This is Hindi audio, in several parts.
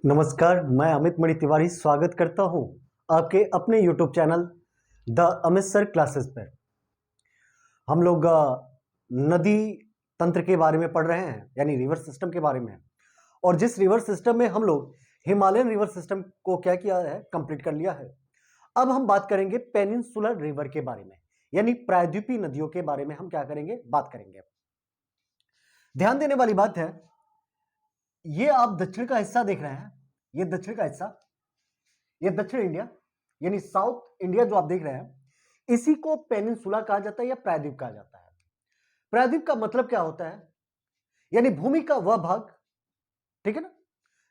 नमस्कार, मैं अमित मणि तिवारी स्वागत करता हूं आपके अपने YouTube channel the Amit sir classes पर। हम लोग नदी तंत्र के बारे में पढ़ रहे हैं, यानी रिवर सिस्टम के बारे में। और जिस रिवर सिस्टम में हम लोग हिमालयन रिवर सिस्टम को क्या किया है, कंप्लीट कर लिया है। अब हम बात करेंगे पेनिनसुलर रिवर के बारे में, यानी प्रायद्वीपीय नदियों के बारे में हम क्या करेंगे, बात करेंगे। ध्यान देने वाली बात है, ये आप दक्षिण का हिस्सा देख रहे हैं, ये दक्षिण का हिस्सा, ये दक्षिण इंडिया यानी साउथ इंडिया जो आप देख रहे हैं, इसी को पेनिनसुला कहा जाता है या प्रायद्वीप कहा जाता है। प्रायद्वीप का मतलब क्या होता है, यानी भूमि का वह भाग, ठीक है ना,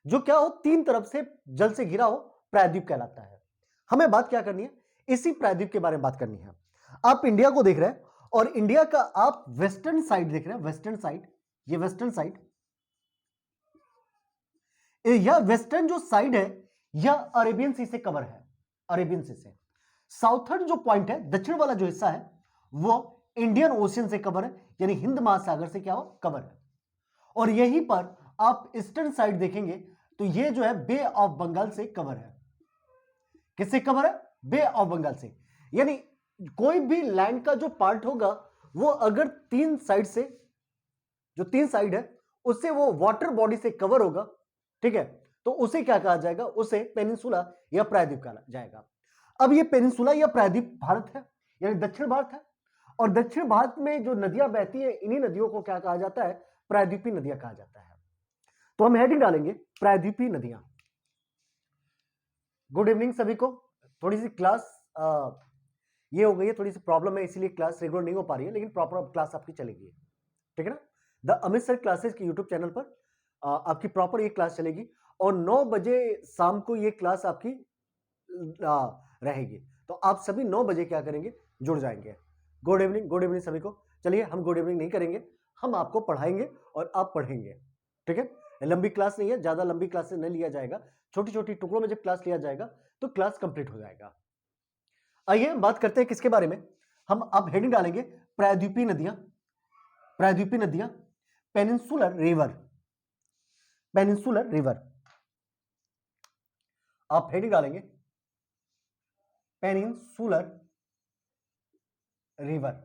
जो क्या हो, तीन तरफ से जल से घिरा हो, प्रायद्वीप कहलाता है। हमें बात क्या करनी है, इसी प्रायद्वीप के बारे में बात करनी है। आप इंडिया को देख रहे हैं और इंडिया का आप वेस्टर्न साइड देख रहे हैं, वेस्टर्न साइड, ये वेस्टर्न साइड, यह वेस्टर्न जो साइड है यह अरेबियन सी से कवर है, अरेबियन सी से। साउथर्न जो पॉइंट है, दक्षिण वाला जो हिस्सा है, वो इंडियन ओशियन से कवर है, यानी हिंद महासागर से क्या हो, कवर है। और यहीं पर आप ईस्टर्न साइड देखेंगे तो ये जो है बे ऑफ बंगाल से कवर है। किससे कवर है? बे ऑफ बंगाल से। यानी कोई भी लैंड का जो पार्ट होगा वो अगर तीन साइड से, जो तीन साइड है उससे वो वाटर बॉडी से कवर होगा, ठीक है, तो उसे क्या कहा जाएगा, उसे पेनिनसुला या प्रायद्वीप कहा जाएगा। अब ये पेनिनसुला या प्रायद्वीप भारत है, यानी दक्षिण भारत है। और दक्षिण भारत में जो नदियां बहती है, इन्हीं नदियों को क्या कहा जाता है, प्रायद्वीपीय नदियां कहा जाता है। तो हम हेडिंग डालेंगे प्रायद्वीपीय नदियां। गुड इवनिंग सभी को। थोड़ी सी क्लास ये हो गई है, थोड़ी सी प्रॉब्लम है, इसीलिए क्लास रेगुलर नहीं हो पा रही है, लेकिन प्रॉपर क्लास आपकी चलेगी, ठीक है ना। द अमित सर क्लासेस के यूट्यूब चैनल पर आपकी प्रॉपर ये क्लास चलेगी और 9 बजे शाम को ये क्लास आपकी रहेगी। तो आप सभी 9 बजे क्या करेंगे, जुड़ जाएंगे। गुड इवनिंग सभी को। चलिए, हम गुड इवनिंग नहीं करेंगे, हम आपको पढ़ाएंगे और आप पढ़ेंगे, ठीक है। लंबी क्लास नहीं है, ज्यादा लंबी क्लास नहीं लिया जाएगा, छोटी छोटी टुकड़ों में जब क्लास लिया जाएगा तो क्लास कंप्लीट हो जाएगा। आइए हम बात करते हैं किसके बारे में। हम अब हेडिंग डालेंगे प्रायद्वीपीय नदियां, प्रायद्वीपीय नदियां, पेनिनसुलर रिवर, पेनिनसुलर रिवर। आप हेडिंग डालेंगे पेनिनसुलर रिवर,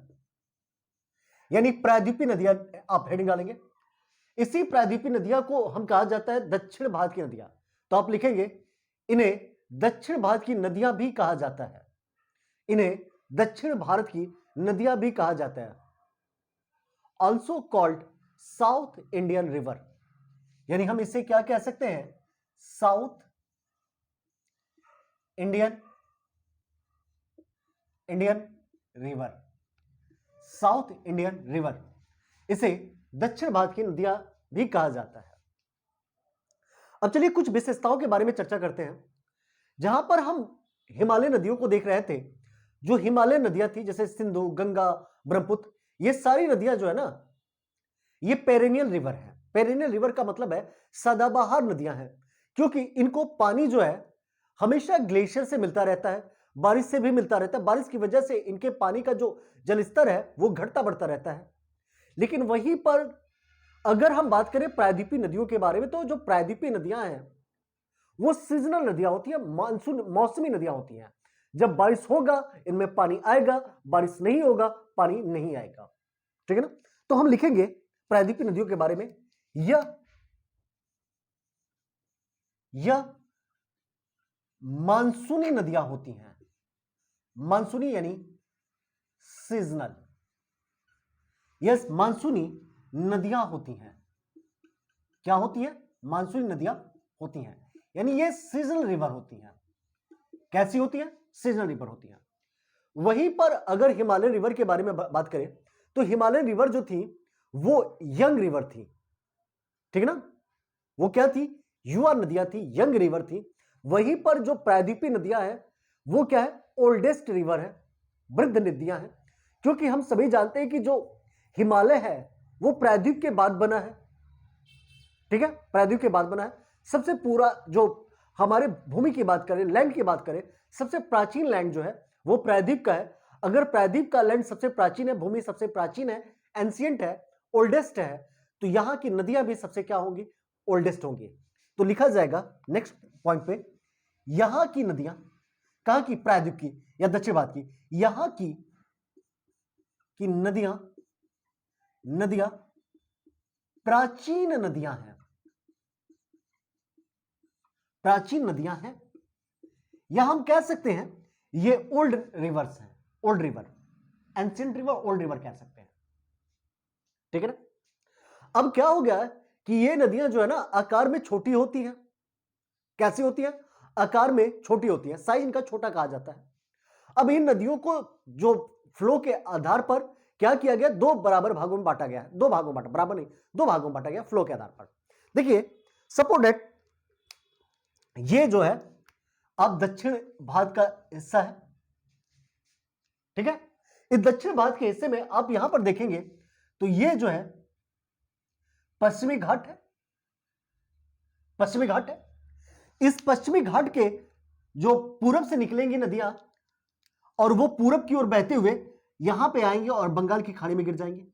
यानी प्रायद्वीपीय नदियां, आप हेडिंग डालेंगे। इसी प्रायद्वीपीय नदियां को हम कहा जाता है दक्षिण भारत की नदियां। तो आप लिखेंगे इन्हें दक्षिण भारत की नदियां भी कहा जाता है, इन्हें दक्षिण भारत की नदियां भी कहा जाता है। Also called south Indian river, यानी हम इसे क्या कह सकते हैं, south Indian river, south Indian river, इसे दक्षिण भारत की नदियां भी कहा जाता है। अब चलिए कुछ विशेषताओं के बारे में चर्चा करते हैं। जहां पर हम हिमालय नदियों को देख रहे थे, जो हिमालय नदियां थी जैसे सिंधु, गंगा, ब्रह्मपुत्र, ये सारी नदियां जो है ना, ये पेरेनियल रिवर है। पेरेनियल रिवर का मतलब है सदाबहार नदियां हैं, क्योंकि इनको पानी जो है हमेशा ग्लेशियर से मिलता रहता है, बारिश से भी मिलता रहता है। बारिश की वजह से इनके पानी का जो जल स्तर है वो घटता बढ़ता रहता है। लेकिन वहीं पर अगर हम बात करें प्रायद्वीपीय नदियों के बारे में, तो जो प्रायद्वीपीय नदियां हैं वो सीजनल नदियां होती हैं, मानसून मौसमी नदियां होती हैं। जब बारिश होगा इनमें पानी आएगा, बारिश नहीं होगा पानी नहीं आएगा, ठीक है ना। तो हम लिखेंगे प्रायद्वीपीय नदियों के बारे में, यह मानसूनी नदियां होती हैं। मानसूनी यानी सीजनल, यस, मानसूनी नदियां होती हैं। क्या होती है? मानसूनी नदियां होती हैं, यानी ये सीजनल रिवर होती हैं। कैसी होती है? सीजनल रिवर होती हैं। वहीं पर अगर हिमालय रिवर के बारे में बात करें तो हिमालय रिवर जो थी वो यंग रिवर थी, ठीक है ना। वो क्या थी? युवा नदियां थी, यंग रिवर थी। वहीं पर जो प्रायद्वीपीय नदियां हैं वो क्या है? ओल्डेस्ट रिवर है, वृद्ध नदियां हैं। क्योंकि हम सभी जानते हैं कि जो हिमालय है वो प्रायद्वीप के बाद बना है, ठीक है, प्रायद्वीप के बाद बना है। सबसे पूरा जो हमारे भूमि की बात करें, लैंड की बात करें, सबसे प्राचीन लैंड जो है वो प्रायद्वीप का है। अगर प्रायद्वीप का लैंड सबसे प्राचीन है, भूमि सबसे प्राचीन है, एंशिएंट है, ओल्डेस्ट है, तो यहां की नदियां भी सबसे क्या होंगी? ओल्डेस्ट होंगी। तो लिखा जाएगा नेक्स्ट पॉइंट पे, यहां की नदियां, कहां की, प्रायद्वीप की या दक्षिण भारत की, यहां की नदियां प्राचीन नदियां हैं, प्राचीन नदियां हैं, या हम कह सकते हैं ये ओल्ड रिवर्स हैं, old river, ancient river, old river कह सकते हैं। ठीक है ना। अब क्या हो गया है कि ये नदियां जो है ना आकार में छोटी होती हैं। कैसी होती है? आकार में छोटी होती है, साइज इनका छोटा कहा जाता है। अब इन नदियों को जो फ्लो के आधार पर क्या किया गया, दो बराबर भागों में बांटा गया, दो भागों में बांटा, बराबर नहीं, दो भागों में बांटा गया फ्लो के आधार पर। देखिए सपोज दैट ये जो है अब दक्षिण भारत का हिस्सा है। ठीक है, इस दक्षिण भारत के हिस्से में आप यहां पर देखेंगे तो ये जो है पश्चिमी घाट है, पश्चिमी घाट है। इस पश्चिमी घाट के जो पूरब से निकलेंगी नदियां और वो पूरब की ओर बहते हुए यहां पे आएंगे और बंगाल की खाड़ी में गिर जाएंगे,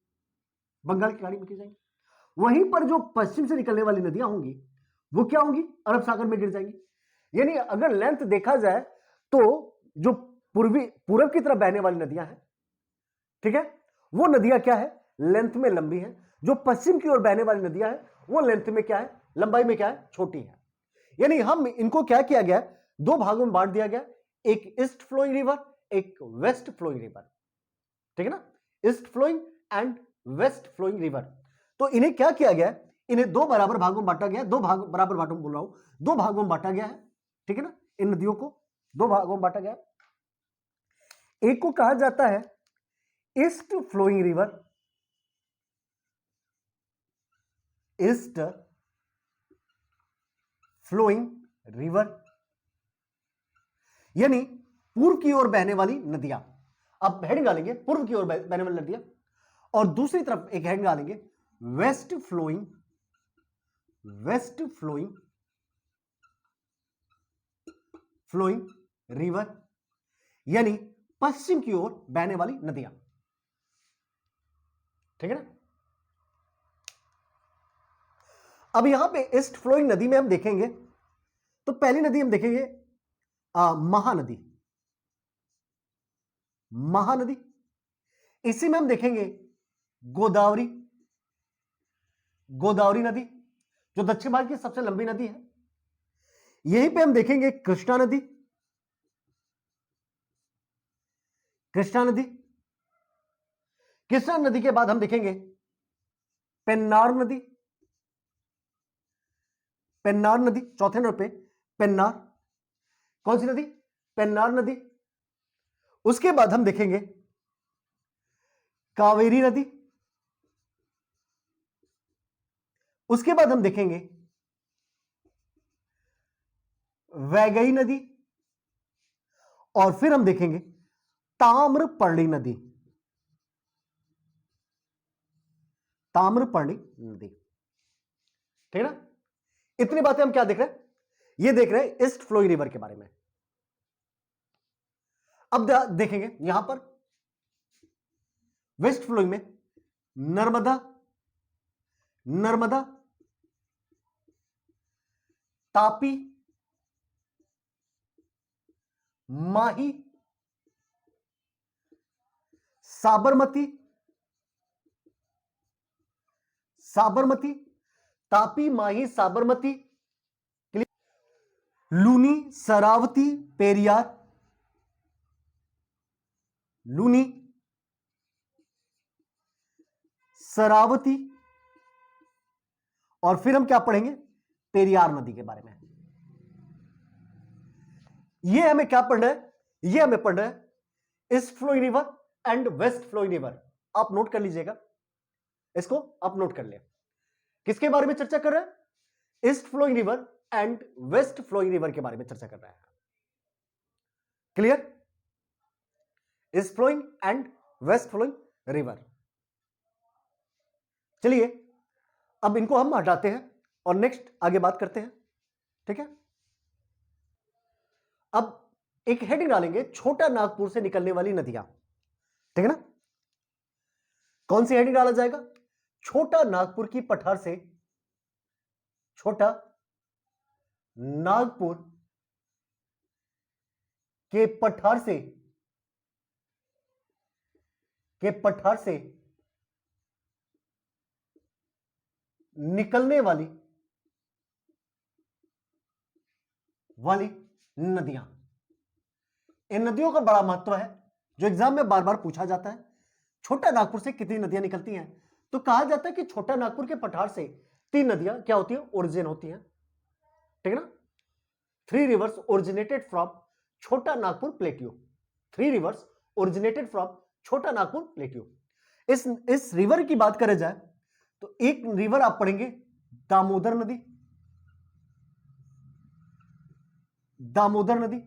बंगाल की खाड़ी में गिर जाएंगे। वहीं पर जो पश्चिम से निकलने वाली नदियां होंगी वो क्या होंगी, अरब सागर में गिर जाएंगी। यानी अगर लेंथ देखा जाए तो जो पूरब की तरफ बहने वाली नदियां हैं, ठीक है, वो नदियां क्या है, लेंथ में लंबी है। जो पश्चिम की ओर बहने वाली नदियां हैं वो लेंथ में क्या है, लंबाई में क्या है, छोटी है। यानी हम इनको क्या किया गया, दो भागों में बांट दिया गया, एक ईस्ट फ्लोइंग रिवर, एक वेस्ट फ्लोइंग रिवर। ठीक है ना, east flowing and west flowing river. तो इन्हें क्या किया गया, इन्हें दो बराबर भागों में बांटा गया, दो भाग बराबर भागों में बोल रहा हूं, दो भागों में बांटा गया है। ठीक है ना, इन नदियों को दो भागों में बांटा गया। एक को कहा जाता है east flowing river, east flowing river, यानी पूर्व की ओर बहने वाली नदियां। अब हेडिंग डालेंगे पूर्व की ओर बहने वाली नदियां, और दूसरी तरफ एक हेडिंग डालेंगे west flowing, west flowing, flowing river, यानी पश्चिम की ओर बहने वाली नदियां। ठीक है ना। अब यहां पे ईस्ट फ्लोइंग नदी में हम देखेंगे तो पहली नदी हम देखेंगे महानदी, महानदी। इसी में हम देखेंगे गोदावरी, गोदावरी नदी जो दक्षिण भारत की सबसे लंबी नदी है। यहीं पे हम देखेंगे कृष्णा नदी, कृष्णा नदी। कृष्णा नदी के बाद हम देखेंगे पेन्नार नदी, पेन्नार नदी चौथे नंबर पे, पेन्नार। कौन सी नदी, पेन्नार नदी। उसके बाद हम देखेंगे कावेरी नदी, उसके बाद हम देखेंगे वैगई नदी, और फिर हम देखेंगे ताम्रपर्णी नदी, ताम्रपर्णी नदी। ठीक है ना। इतनी बातें हम क्या देख रहे हैं, ये देख रहे हैं ईस्ट फ्लोइंग रिवर के बारे में। अब देखेंगे यहां पर वेस्ट फ्लोइंग में नर्मदा, नर्मदा, तापी, माही, साबरमती, साबरमती, तापी, माही, साबरमती, लूनी, शरावती, पेरियार, लूनी, शरावती, और फिर हम क्या पढ़ेंगे, पेरियार नदी के बारे में। ये हमें क्या पढ़ना है, ये हमें पढ़ना है east flowing river and west flowing river. आप नोट कर लीजिएगा, इसको आप नोट कर ले। किसके बारे में चर्चा कर रहे हैं, east flowing river and west flowing river के बारे में चर्चा कर रहे हैं। Clear, east flowing and west flowing river. चलिए अब इनको हम हटाते हैं और नेक्स्ट आगे बात करते हैं। ठीक है, अब एक हेडिंग डालेंगे छोटा नागपुर से निकलने वाली नदियां। ठीक है ना, कौन सी हेडिंग डाला जाएगा, छोटा नागपुर की पठार से, छोटा नागपुर के पठार से निकलने वाली नदियां। इन नदियों का बड़ा महत्व है, जो एग्जाम में बार बार पूछा जाता है। छोटा नागपुर से कितनी नदियां निकलती हैं? तो कहा जाता है कि छोटा नागपुर के पठार से 3 नदियां क्या होती है? ओरिजिन होती हैं। ठीक है ना? 3 rivers originated from छोटा Nagpur plateau. 3 rivers originated from छोटा नागपुर प्लेट्यू। इस रिवर की बात करें जाए तो एक रिवर आप पढ़ेंगे दामोदर नदी। दामोदर नदी,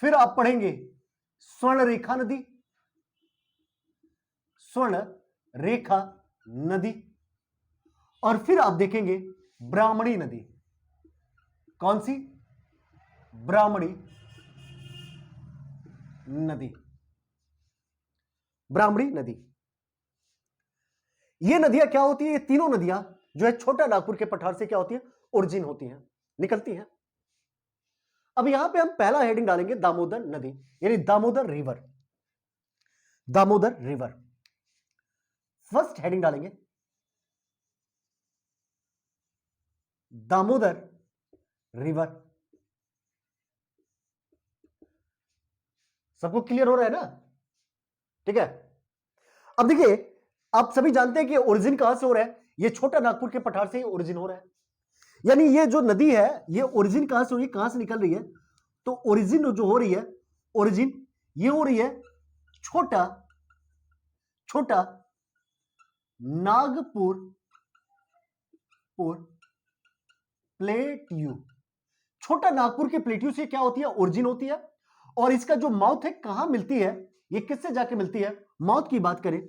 फिर आप पढ़ेंगे स्वर्ण रेखा नदी। स्वर्ण रेखा नदी, और फिर आप देखेंगे ब्राह्मणी नदी। कौन सी? ब्राह्मणी नदी। ब्राह्मणी नदी। ये नदियां क्या होती है? ये तीनों नदियां जो है छोटा नागपुर के पठार से क्या होती है? ओरिजिन होती हैं, निकलती हैं। अब यहां पे हम पहला हेडिंग डालेंगे दामोदर नदी, यानी Damodar river. Damodar river first heading डालेंगे, दामोदर रिवर। सबको क्लियर हो रहा है ना? ठीक है। अब देखिए, आप सभी जानते हैं कि ओरिजिन कहां से हो रहा है? ये छोटा नागपुर के पठार से ही ओरिजिन हो रहा है। यानी ये जो नदी है, ये ओरिजिन कहां से हो रही है, कहां से निकल रही है? तो ओरिजिन जो हो रही है, ओरिजिन ये हो रही है छोटा नागपुर प्लेट्यू। छोटा नागपुर के प्लेट्यू से क्या होती है? ओरिजिन होती है। और इसका जो माउथ है कहां मिलती है? ये किससे जाके मिलती है? माउथ की बात करें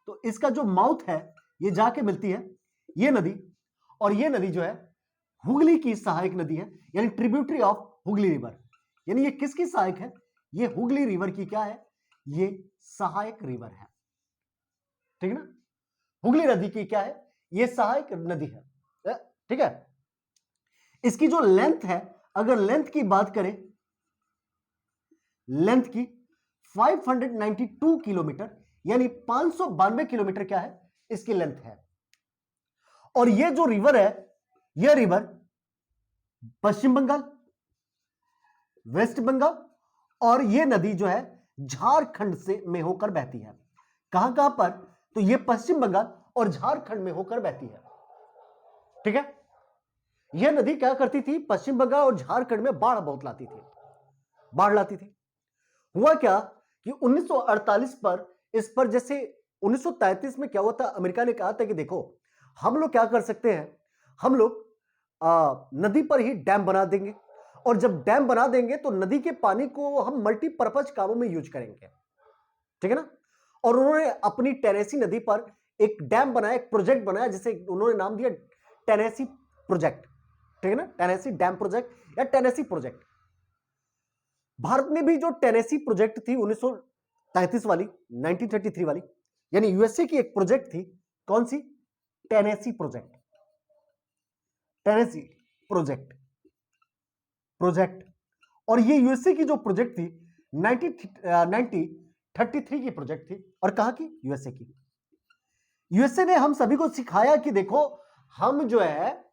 तो इसका जो माउथ है ये जाके मिलती है ये नदी, और ये नदी जो है हुगली की सहायक नदी है, यानी ट्रिब्यूटरी ऑफ हुगली रिवर। यानी ये किसकी सहायक है? ये हुगली रिवर की क्या है? ये सहायक रिवर है। ठीक है ना? हुगली नदी की क्या है? ये सहायक नदी है। ठीक है। इसकी जो लेंथ है, अगर लेंथ की बात करें, लेंथ की 592 किलोमीटर, यानी 592 किलोमीटर क्या है? इसकी लेंथ है। और ये जो रिवर है, यह रिवर पश्चिम बंगाल, वेस्ट बंगाल और यह नदी जो है झारखंड से में होकर बहती है। कहां कहां पर? तो यह पश्चिम बंगाल और झारखंड में होकर बहती है। ठीक है। यह नदी क्या करती थी? पश्चिम बंगाल और झारखंड में बाढ़ बहुत लाती थी, बाढ़ लाती थी। हुआ क्या कि 1948 पर इस पर, जैसे 1933 में क्या हुआ था, अमेरिका ने कहा था कि देखो हम लोग क्या कर सकते हैं, हम लोग नदी पर ही डैम बना देंगे, और जब डैम बना देंगे तो नदी के पानी को हम मल्टीपर्पज कामों में यूज करेंगे। ठीक है ना? और उन्होंने अपनी टेनेसी नदी पर एक डैम बनाया, एक प्रोजेक्ट बनाया, जिसे उन्होंने नाम दिया टेनेसी प्रोजेक्ट। ठीक है ना? टेनेसी डैम प्रोजेक्ट या टेनेसी प्रोजेक्ट। भारत में भी जो टेनेसी प्रोजेक्ट थी 1933 वाली, 1933 वाली, यानी यूएसए की एक प्रोजेक्ट थी। कौन सी? Tennessee project. Tennessee project. और ये यूएसए की जो प्रोजेक्ट थी 1933 की प्रोजेक्ट थी। और कहां की? यूएसए की। यूएसए ने हम सभी को सिखाया कि देखो हम जो है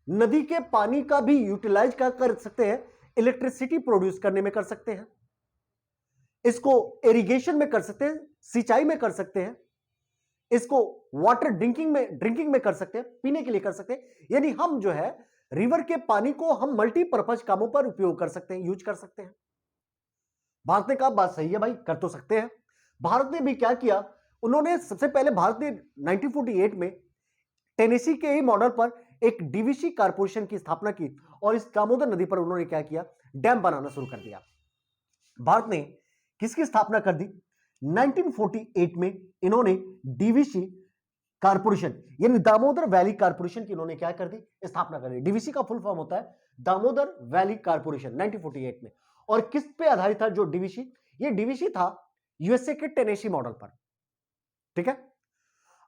नदी के पानी का भी यूटिलाइज क्या कर सकते हैं? इलेक्ट्रिसिटी प्रोड्यूस करने में कर सकते हैं, इसको इरिगेशन में कर सकते हैं, सिंचाई में कर सकते हैं, इसको वाटर ड्रिंकिंग में कर सकते हैं, पीने के लिए कर सकते हैं। यानी हम जो है रिवर के पानी को हम मल्टीपर्पज कामों पर उपयोग कर सकते हैं, यूज कर सकते हैं। भारत ने कहा बात सही है भाई, कर तो सकते हैं। भारत ने भी क्या किया, उन्होंने सबसे पहले भारत ने 1948 में टेनेसी के ही मॉडल पर एक डीवीसी कारपोरेशन की स्थापना की, और इस दामोदर नदी पर उन्होंने क्या किया? डैम बनाना शुरू कर दिया। भारत ने किसकी स्थापना कर दी? 1948 में इन्होंने डीवीसी कारपोरेशन, यानी दामोदर वैली कारपोरेशन की इन्होंने क्या कर दी? स्थापना कर दी। डीवीसी का फुल फॉर्म होता है दामोदर वैली कारपोरेशन, 1948 में। और किस पे आधारित था जो डीवीसी? ये डीवीसी था यूएसए के टेनेसी मॉडल पर। ठीक है।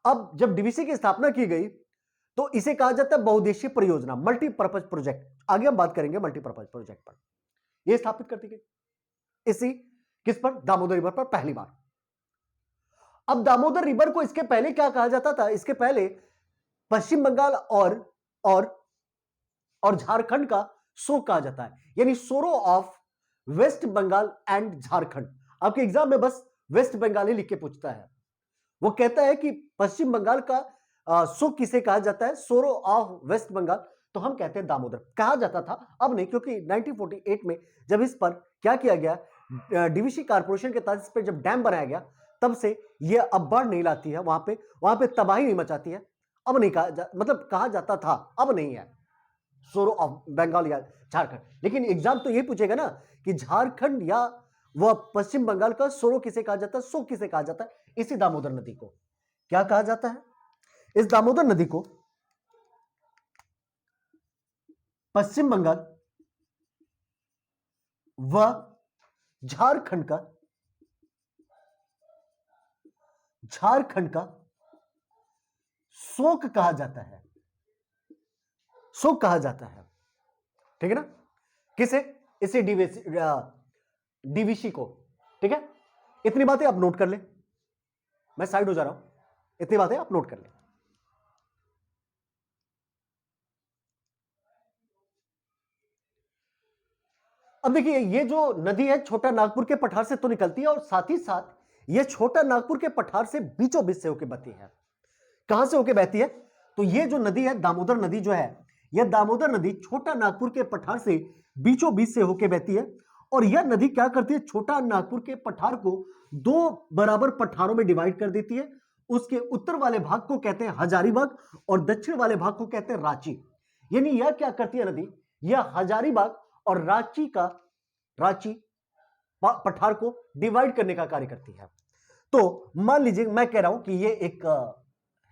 अब जब डीवीसी की स्थापना की गई तो इसे कहा जाता है बहुउद्देशीय परियोजना, मल्टीपर्पज प्रोजेक्ट। आगे हम बात करेंगे मल्टीपर्पज प्रोजेक्ट पर। यह स्थापित कर दी गई इसी किस पर, दामोदर रिवर पर पहली बार। अब दामोदर रिवर को इसके पहले क्या कहा जाता था, इसके पहले पश्चिम बंगाल और झारखंड का शोक कहा जाता है, यानी sorrow of West Bengal and Jharkhand. आपके एग्जाम में बस वेस्ट बंगाल ही लिख के पूछता है। वो कहता है कि पश्चिम बंगाल का शोक किसे कहा जाता है, सोरो ऑफ वेस्ट बंगाल, तो हम कहते हैं दामोदर। कहा जाता था, अब नहीं, क्योंकि 1948 में जब इस पर क्या किया गया, डीवीसी कॉर्पोरेशन के तहत इस पर जब डैम बनाया गया, तब से यह अब बाढ़ नहीं लाती है, वहां पे तबाही नहीं मचाती है। अब नहीं मतलब कहा जाता था, अब नहीं है सोरो ऑफ बंगाल या झारखंड। लेकिन एग्जाम तो ये पूछेगा ना कि झारखंड या वह पश्चिम बंगाल का सोरो किसे कहा जाता है, सो किसे कहा जाता है। इसी दामोदर नदी को क्या कहा जाता है, इस दामोदर नदी को पश्चिम बंगाल व झारखंड का शोक कहा जाता है, शोक कहा जाता है। ठीक है ना, किसे, इसे डीवीसी को। ठीक है, इतनी बातें आप नोट कर ले, मैं साइड हो जा रहा हूं, इतनी बातें आप नोट कर ले। अब देखिए, ये जो नदी है छोटा नागपुर के पठार से तो निकलती है, और साथ ही साथ ये छोटा नागपुर के पठार से बीचों बीच से होकर बहती है। कहां से होकर बहती है, तो ये जो नदी है दामोदर नदी जो है, यह दामोदर नदी छोटा नागपुर के पठार से बीचों बीच से होकर बहती है। और यह नदी क्या करती है, छोटा नागपुर के पठार को दो बराबर पठारों में डिवाइड कर देती है। उसके उत्तर वाले भाग को कहते हैं हजारीबाग और दक्षिण वाले भाग को कहते हैं रांची। यानी यह क्या करती है नदी, यह हजारीबाग और रांची पठार को डिवाइड करने का कार्य करती है। तो मान लीजिए मैं कह रहा हूं कि ये एक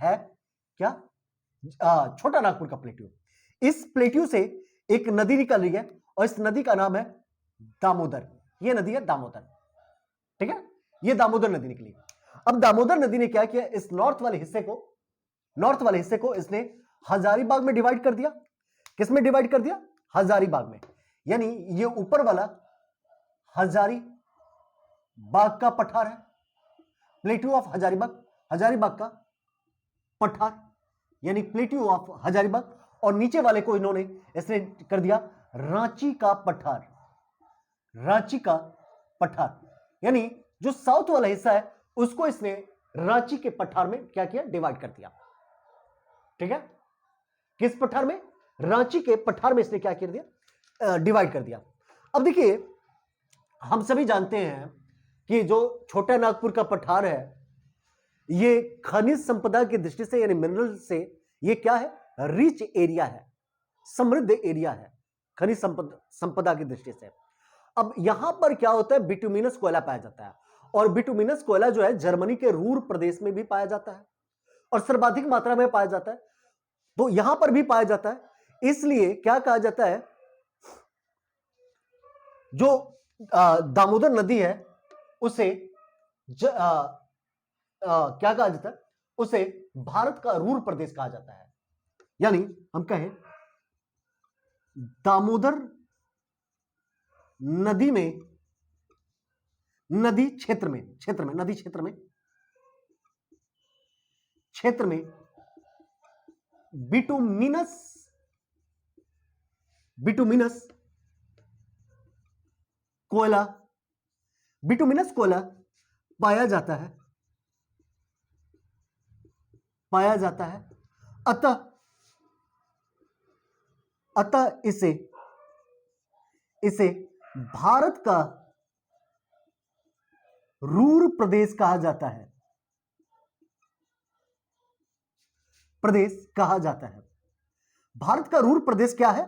है क्या, छोटा नागपुर का प्लेट्यू। इस प्लेट्यू से एक नदी निकल रही है और इस नदी का नाम है दामोदर। ये नदी है दामोदर, ठीक है, ये दामोदर नदी निकली। अब दामोदर नदी ने क्या किया, इस नॉर्थ वाले हिस्से को इसने हजारीबाग में डिवाइड कर दिया। किस में डिवाइड कर दिया, हजारीबाग में। यानी ये ऊपर वाला हजारीबाग का पठार है, प्लेट्यू ऑफ हजारीबाग का पठार, यानी प्लेट्यू ऑफ हजारीबाग। और नीचे वाले को इन्होंने इसने कर दिया रांची का पठार, यानी जो साउथ वाला हिस्सा है उसको इसने रांची के पठार में क्या किया, डिवाइड कर दिया। ठीक है, किस पठार में, रांची के पठार में इसने क्या कर दिया, डिवाइड कर दिया। अब देखिए, हम सभी जानते हैं कि जो छोटा नागपुर का पठार है, ये खनिज संपदा की दृष्टि से यानी मिनरल से ये क्या है, रिच एरिया है, समृद्ध एरिया है खनिज संपदा की दृष्टि से। अब यहां पर क्या होता है, बिटुमिनस कोयला पाया जाता है, और बिटुमिनस कोयला जो है जर्मनी के रूर प्रदेश में भी पाया जाता है और सर्वाधिक मात्रा में पाया जाता है, तो यहां पर भी पाया जाता है। इसलिए क्या कहा जाता है, जो दामोदर नदी है उसे क्या कहा जाता है, उसे भारत का रूर प्रदेश कहा जाता है। यानी हम कहें दामोदर नदी में, नदी क्षेत्र में बिटुमिनस कोयला पाया जाता है। अतः इसे भारत का रूर प्रदेश कहा जाता है, भारत का रूर प्रदेश क्या है,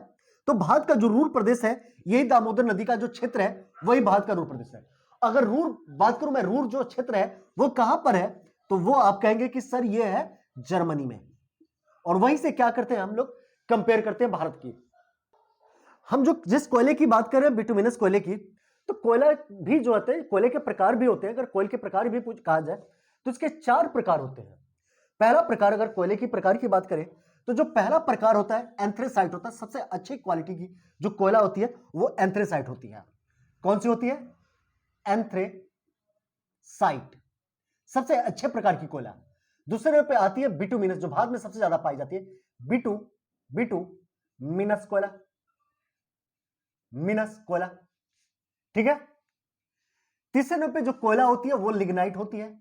तो भारत का जो रूर प्रदेश है, यही दामोदर नदी का जो क्षेत्र है वही भारत का रूर प्रदेश है। अगर रूर बात करूं मैं, रूर जो क्षेत्र है वो कहां पर है, तो वो आप कहेंगे कि सर ये है जर्मनी में। और वहीं से क्या करते हैं हम लोग, कंपेयर करते हैं भारत की। हम जो जिस कोयले की बात कर रहे हैं, बिटुमिनस कोयले की, तो कोयला भी जो होते हैं, कोयले के प्रकार भी होते हैं। अगर कोयले के प्रकार भी कहा जाए तो इसके 4 प्रकार होते हैं। पहला प्रकार, अगर कोयले की प्रकार की बात करें तो जो पहला प्रकार होता है एंथ्रेसाइट होता है, सबसे अच्छी क्वालिटी की जो कोयला होती है वो एंथ्रेसाइट होती है। कौन सी होती है? एंथ्रेसाइट, सबसे अच्छे प्रकार की कोयला। दूसरे नंबर पे आती है बिटुमिनस, जो भारत में सबसे ज्यादा पाई जाती है, बिटुमिनस कोयला, मिनस कोयला, ठीक है। तीसरे नंबर पे जो कोयला होती है वो लिग्नाइट होती है,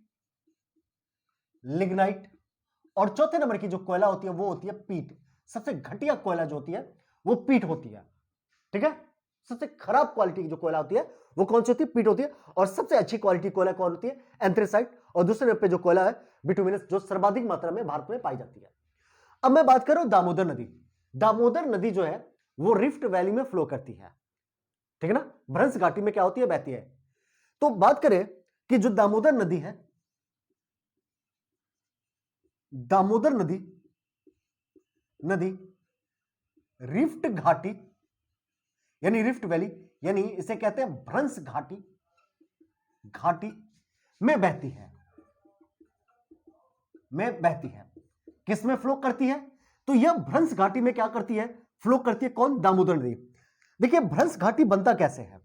लिग्नाइट। और चौथे नंबर की जो कोयला होती है वो होती है पीट। सबसे घटिया कोयला जो होती है वो पीट होती है, ठीक है। सबसे खराब क्वालिटी की जो कोयला होती है वो कौन सी होती है? पीट होती है। और सबसे अच्छी क्वालिटी कोयला कौन होती है? एंथ्रेसाइट। और दूसरे नंबर पे जो कोयला है बिटुमिनस, जो सर्वाधिक मात्रा में भारत में पाई जाती है। अब मैं बात कर रहा हूं दामोदर नदी। दामोदर नदी जो है वो रिफ्ट वैली में फ्लो करती है, ठीक है ना। भ्रंश घाटी में क्या होती है? बहती है। तो बात करें कि जो दामोदर नदी है, दामोदर नदी रिफ्ट घाटी यानी रिफ्ट वैली, यानी इसे कहते हैं भ्रंश घाटी में बहती है, किस में फ्लो करती है? तो यह भ्रंश घाटी में क्या करती है? फ्लो करती है। कौन? दामोदर नदी। देखिए भ्रंश घाटी बनता कैसे है?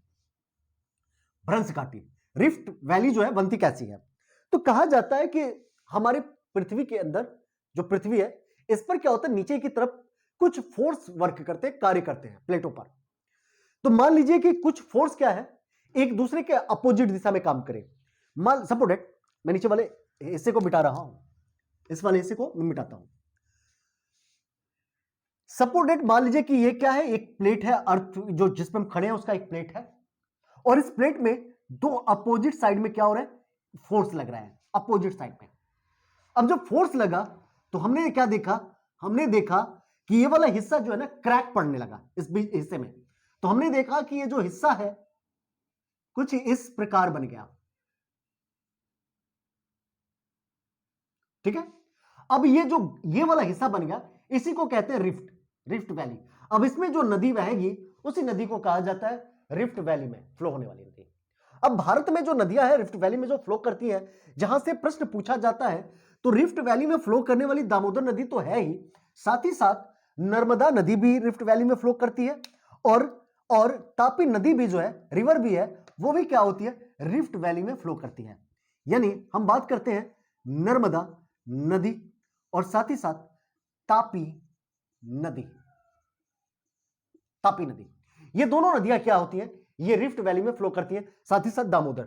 भ्रंश घाटी, रिफ्ट वैली जो है बनती कैसी है? तो कहा जाता है कि हमारे पृथ्वी के अंदर जो पृथ्वी है इस पर क्या होता है, नीचे की तरफ कुछ फोर्स वर्क करते हैं, कार्य करते हैं प्लेटों पर। तो मान लीजिए कि कुछ फोर्स क्या है, एक दूसरे के अपोजिट दिशा में काम करे। मान सपोर्टेड, मैं नीचे वाले हिस्से को मिटा रहा हूं, इस वाले हिस्से को मैं मिटाता हूं। सपोर्टेड, मान लीजिए कि ये क्या है, एक प्लेट है, अर्थ जो जिस पर हम खड़े हैं उसका एक प्लेट है, और इस प्लेट में दो अपोजिट साइड में क्या हो रहा है? फोर्स लग रहा है अपोजिट साइड में। अब जब फोर्स लगा तो हमने क्या देखा? हमने देखा कि ये वाला हिस्सा जो है ना क्रैक पड़ने लगा इस हिस्से में। तो हमने देखा कि ये जो हिस्सा है कुछ इस प्रकार बन गया, ठीक है। अब ये वाला हिस्सा बन गया, इसी को कहते हैं रिफ्ट वैली। अब इसमें जो नदी बहेगी उसी नदी को कहा जाता है रिफ्ट वैली में फ्लो होने वाली नदी। अब भारत में जो नदियां हैं रिफ्ट वैली में जो फ्लो करती है, जहां से प्रश्न पूछा जाता है तो रिफ्ट वैली में फ्लो करने वाली दामोदर नदी तो है ही, साथ ही साथ नर्मदा नदी भी रिफ्ट वैली में फ्लो करती है, और तापी नदी भी जो है, रिवर भी है, वो भी क्या होती है? रिफ्ट वैली में फ्लो करती है। यानी हम बात करते हैं नर्मदा नदी और साथ ही साथ तापी नदी, ये दोनों नदियां क्या होती हैं? ये रिफ्ट वैली में फ्लो करती हैं, साथ ही साथ दामोदर,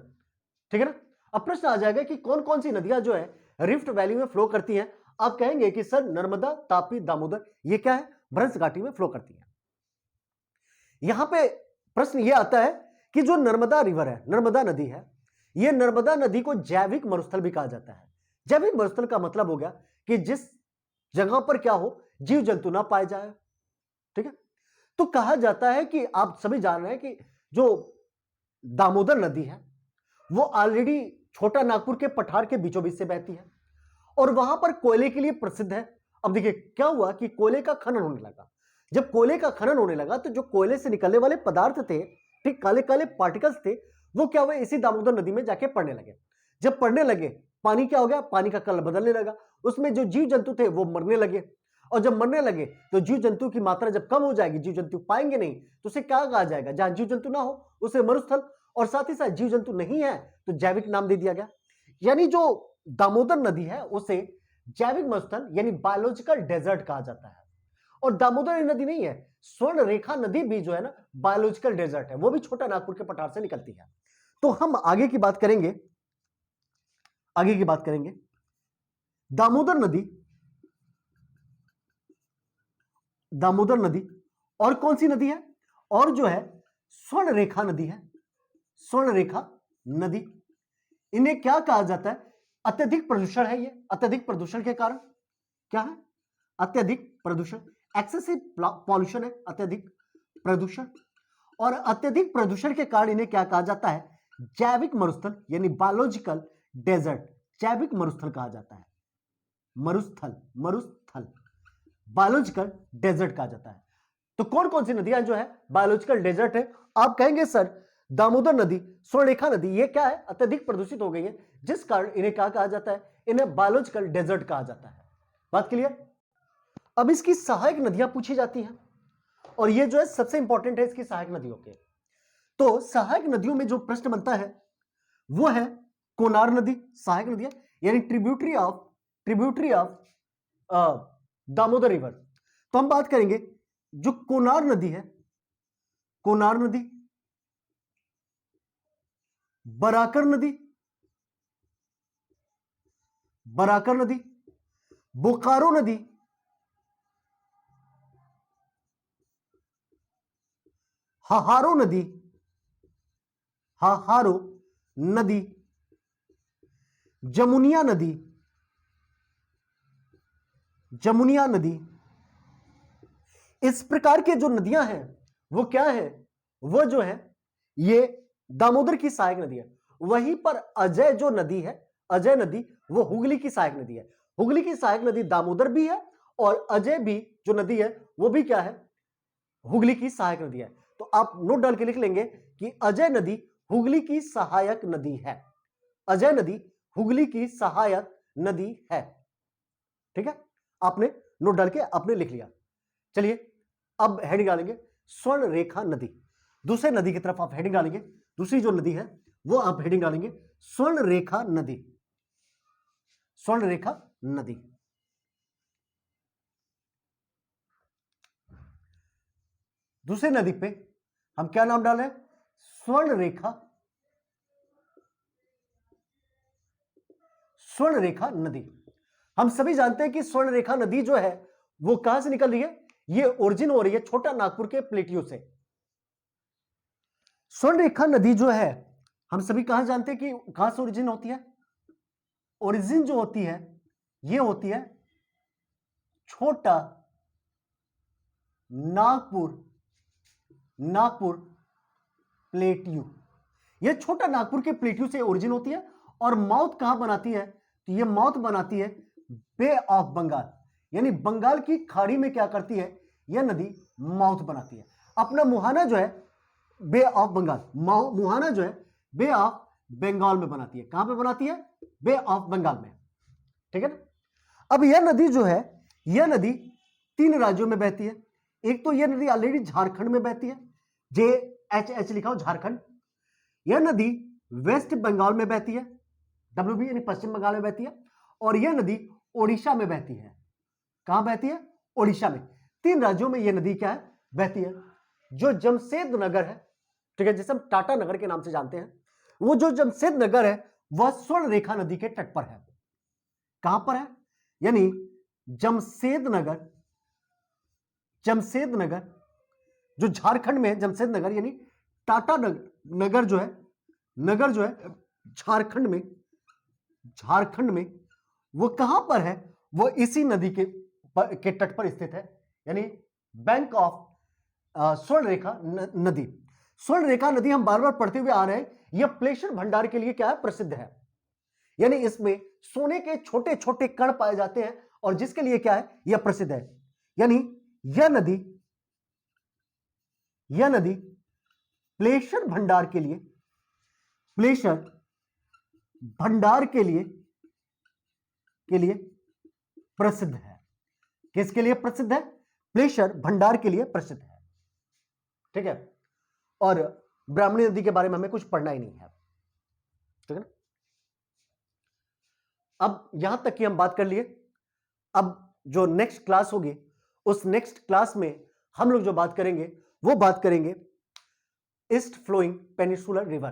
ठीक है ना। अब प्रश्न आ जाएगा कि कौन कौन सी नदियां जो है रिफ्ट वैली में फ्लो करती हैं? आप कहेंगे कि सर नर्मदा, तापी, दामोदर, ये क्या है? भ्रंश घाटी में फ्लो करती है। यहां पे प्रश्न ये आता है कि जो नर्मदा रिवर है, नर्मदा नदी है, यह नर्मदा नदी को जैविक मरुस्थल भी कहा जाता है। जैविक मरुस्थल का मतलब हो गया कि जिस जगह पर क्या हो, जीव जंतु ना पाए जाए, ठीक है। तो कहा जाता है कि आप सभी जान रहे हैं कि जो दामोदर नदी है वो ऑलरेडी छोटा नागपुर के पठार के बीचों बीच से बहती है और वहां पर कोयले के लिए प्रसिद्ध है। अब देखिए क्या हुआ कि कोयले का खनन होने लगा। जब कोयले का खनन होने लगा तो जो कोयले से निकलने वाले पदार्थ थे, ठीक, काले काले पार्टिकल्स थे, वो क्या हुए? इसी दामोदर नदी में जाके पड़ने लगे। जब पड़ने लगे, पानी क्या हो गया? पानी का कलर बदलने लगा, उसमें जो जीव जंतु थे वो मरने लगे, और जब मरने लगे तो जीव जंतु की मात्रा जब कम हो जाएगी, जीव जंतु पाएंगे नहीं, तो उसे क्या कहा जाएगा? जहां जीव जंतु ना हो उसे मरुस्थल, और साथ ही साथ जीव जंतु नहीं है तो जैविक नाम दे दिया गया। यानी जो दामोदर नदी है उसे जैविक मरुस्थल यानी बायोलॉजिकल डेजर्ट कहा जाता है। और दामोदर नदी नहीं है, स्वर्ण रेखा नदी भी जो है ना बायोलॉजिकल डेजर्ट है, वो भी छोटा नागपुर के पठार से निकलती है। तो हम आगे की बात करेंगे, दामोदर नदी और कौन सी नदी है? और जो है स्वर्ण रेखा नदी है, स्वर्ण रेखा नदी। इन्हें क्या कहा जाता है? अत्यधिक प्रदूषण है ये, अत्यधिक प्रदूषण के कारण क्या है? अत्यधिक प्रदूषण, एक्सेसिव पॉल्यूशन है, अत्यधिक प्रदूषण। और अत्यधिक प्रदूषण के कारण इन्हें क्या कहा जाता है? जैविक मरुस्थल यानी बायोलॉजिकल डेजर्ट, जैविक मरुस्थल कहा जाता है। मरुस्थल बायोलॉजिकल डेजर्ट कहा जाता है। तो कौन कौन सी नदियां जो है बायोलॉजिकल डेजर्ट है? आप कहेंगे सर दामोदर नदी, स्वर्णरेखा नदी, ये क्या है? अत्यधिक प्रदूषित हो गई है, जिस कारण इन्हें क्या कहा जाता है? इन्हें बायोलॉजिकल डेजर्ट कहा जाता है। बात क्लियर? अब इसकी सहायक नदियां पूछी जाती हैं और ये जो है सबसे इंपॉर्टेंट है इसकी सहायक नदियों के। तो सहायक नदियों में जो प्रश्न बनता है वो है कोनार नदी, सहायक नदियां यानी ट्रिब्यूटरी ऑफ दामोदर रिवर। तो हम बात करेंगे जो कोनार नदी है, कोनार नदी, बराकर नदी, बराकर नदी, बोकारो नदी, हाहारो नदी, हाहारो नदी, जमुनिया नदी, जमुनिया नदी। इस प्रकार के जो नदियां हैं वो क्या है, वो जो है ये दामोदर की सहायक नदी है। वहीं पर अजय जो नदी है, अजय नदी, वो हुगली की सहायक नदी है। हुगली की सहायक नदी दामोदर भी है और अजय भी जो नदी है वो भी क्या है, हुगली की सहायक नदी है। तो आप नोट डाल के लिख लेंगे कि अजय नदी हुगली की सहायक नदी है, अजय नदी हुगली की सहायक नदी है। ठीक है, आपने नोट डाल के आपने लिख लिया। चलिए अब हेडिंग डालेंगे स्वर्ण रेखा नदी। दूसरे नदी की तरफ आप हेडिंग डालेंगे, दूसरी जो नदी है वो आप हेडिंग डालेंगे स्वर्ण रेखा नदी, स्वर्ण रेखा नदी। दूसरी नदी पे हम क्या नाम डालें, स्वर्ण रेखा, स्वर्ण रेखा नदी। हम सभी जानते हैं कि स्वर्ण रेखा नदी जो है वो कहां से निकल रही है, ये ओरिजिन हो रही है छोटा नागपुर के प्लेटियो से। स्वर्ण रेखा नदी जो है हम सभी कहां जानते हैं कि कहां से ओरिजिन होती है, ओरिजिन जो होती है ये होती है छोटा नागपुर, नागपुर प्लेटियो। ये छोटा नागपुर के प्लेटियो से ओरिजिन होती है और माउथ कहां बनाती है, तो ये माउथ बनाती है बे ऑफ बंगाल, यानी बंगाल की खाड़ी में क्या करती है यह नदी माउथ बनाती है। अपना मुहाना जो है बे ऑफ बंगाल, मुहाना जो है बे ऑफ बंगाल में बनाती है। कहां पे बनाती है, बे ऑफ बंगाल में। ठीक है ना। अब यह नदी जो है, यह नदी 3 राज्यों में बहती है। एक तो यह नदी ऑलरेडी झारखंड में बहती है, JHH लिखा हो झारखंड। यह नदी वेस्ट बंगाल में बहती है, WB यानी पश्चिम बंगाल में बहती है। और यह नदी ओडिशा में बहती है। कहां बहती है, ओडिशा में। 3 राज्यों में यह नदी क्या है, बहती है। जो जमशेद नगर है, ठीक है, जिसे हम टाटा नगर के नाम से जानते हैं, वो जो जमशेद नगर है वह स्वर्ण रेखा नदी के तट पर है। कहां पर है, यानी जमशेद नगर, जमशेद नगर जो झारखंड में है, जमशेद नगर यानी टाटा नगर जो है, नगर जो है झारखंड में, झारखंड में वो कहां पर है, वो इसी नदी के तट पर स्थित है, यानी बैंक ऑफ स्वर्ण रेखा नदी। स्वर्ण रेखा नदी हम बार बार पढ़ते हुए आ रहे हैं, यह प्लेशर भंडार के लिए क्या है, प्रसिद्ध है। यानी इसमें सोने के छोटे छोटे कण पाए जाते हैं और जिसके लिए क्या है, यह प्रसिद्ध है। यानी यह नदी, यह नदी प्लेशर भंडार के लिए, प्लेशर भंडार के लिए प्रसिद्ध है। किसके लिए प्रसिद्ध है, प्लेशर भंडार के लिए प्रसिद्ध है। ठीक है, और ब्राह्मणी नदी के बारे में हमें कुछ पढ़ना ही नहीं है। ठीक है ना। अब यहां तक की हम बात कर लिए। अब जो नेक्स्ट क्लास होगी उस नेक्स्ट क्लास में हम लोग जो बात करेंगे वो बात करेंगे ईस्ट फ्लोइंग पेनिनसुलर रिवर।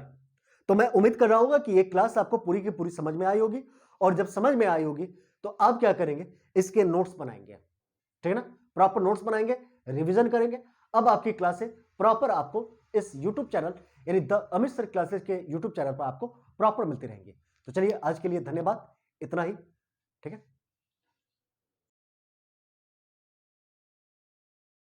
तो मैं उम्मीद कर रहा हूं कि ये क्लास आपको पूरी की पूरी समझ में आई होगी, और जब समझ में आई होगी तो आप क्या करेंगे, इसके नोट्स बनाएंगे। ठीक है ना, प्रॉपर नोट्स बनाएंगे, रिवीजन करेंगे। अब आपकी क्लासें प्रॉपर आपको इस YouTube चैनल यानी द अमित सर क्लासेस के YouTube चैनल पर आपको प्रॉपर मिलती रहेंगी। तो चलिए आज के लिए धन्यवाद, इतना ही। ठीक है।